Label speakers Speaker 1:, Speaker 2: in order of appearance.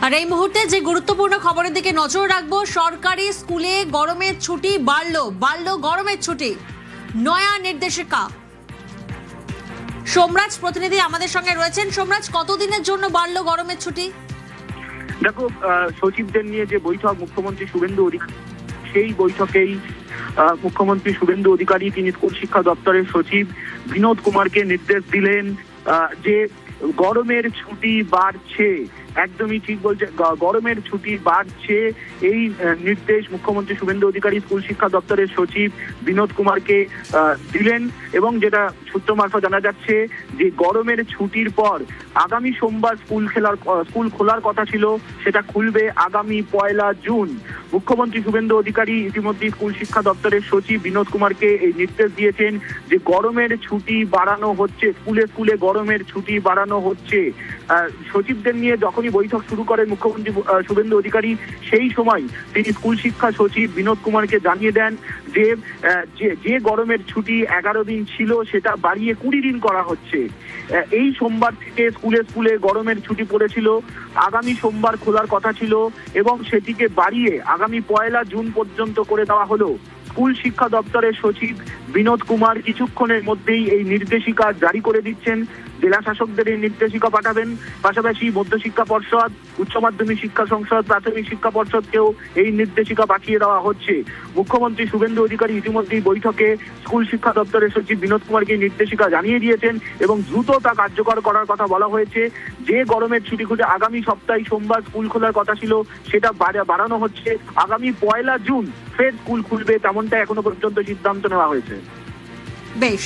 Speaker 1: আর এই মুহূর্তে যে গুরুত্বপূর্ণ খবরের দিকে নজর রাখবো, সরকারি স্কুলে গরমের ছুটি বাড়লো গরমের ছুটি। নয়া নির্দেশিকা। সোমরাজ প্রতিনিধি আমাদের সঙ্গে রয়েছেন। সোমরাজ, কতদিনের জন্য বাড়লো গরমের ছুটি?
Speaker 2: দেখো, সচিবদের নিয়ে যে বৈঠক মুখ্যমন্ত্রী শুভেন্দু অধিকারী, সেই বৈঠকেই মুখ্যমন্ত্রী শুভেন্দু অধিকারী তিনি স্কুল শিক্ষা দপ্তরের সচিব বিনোদ কুমারকে নির্দেশ দিলেন যে গরমের ছুটি বাড়ছে। একদমই ঠিক বলছে, গরমের ছুটি বাড়ছে। এই নির্দেশ মুখ্যমন্ত্রী শুভেন্দু অধিকারী স্কুল শিক্ষা দপ্তরের সচিব বিনোদ কুমারকে দিলেন। এবং যেটা সূত্র মারফত জানা যাচ্ছে যে গরমের ছুটির পর আগামী সোমবার স্কুল খোলার কথা ছিল, সেটা খুলবে আগামী 1 জুন। মুখ্যমন্ত্রী শুভেন্দু অধিকারী ইতিমধ্যে স্কুল শিক্ষা দপ্তরের সচিব বিনোদ কুমারকে এই নির্দেশ দিয়েছেন যে গরমের ছুটি বাড়ানো হচ্ছে, স্কুলে গরমের ছুটি বাড়ানো হচ্ছে। সচিবদের নিয়ে যখনই বৈঠক শুরু করেন মুখ্যমন্ত্রী শুভেন্দু অধিকারী, সেই সময় তিনি স্কুল শিক্ষা সচিব বিনোদ কুমারকে জানিয়ে দেন যে গরমের ছুটি 11 দিন ছিল সেটা বাড়িয়ে 20 দিন করা হচ্ছে। এই সোমবার থেকে স্কুলে গরমের ছুটি পড়েছিল, আগামী সোমবার খোলার কথা ছিল এবং সেটিকে বাড়িয়ে আগামী 1 জুন পর্যন্ত করে দেওয়া হলো। স্কুল শিক্ষা দপ্তরের সচিব বিনোদ কুমার কিছুক্ষণের মধ্যেই এই নির্দেশিকা জারি করে দিচ্ছেন। জেলা শাসকদের এই নির্দেশিকা পাঠাবেন, পাশাপাশি মধ্যশিক্ষা পর্ষদ, উচ্চ মাধ্যমিক শিক্ষা সংসদ, প্রাথমিক শিক্ষা পর্ষদকেও এই নির্দেশিকা পাঠিয়ে দেওয়া হচ্ছে। মুখ্যমন্ত্রী শুভেন্দু অধিকারী ইতিমধ্যেই বৈঠকে স্কুল শিক্ষা দপ্তরের সচিব বিনোদ কুমারকে নির্দেশিকা জানিয়ে দিয়েছেন এবং দ্রুত তা কার্যকর করার কথা বলা হয়েছে। যে গরমের ছুটি খুঁজে আগামী সপ্তাহে সোমবার স্কুল খোলার কথা ছিল, সেটা বাড়ানো হচ্ছে। আগামী 1 জুন ফের স্কুল খুলবে, তেমনটা এখনো পর্যন্ত সিদ্ধান্ত নেওয়া হয়েছে।
Speaker 1: বেশ।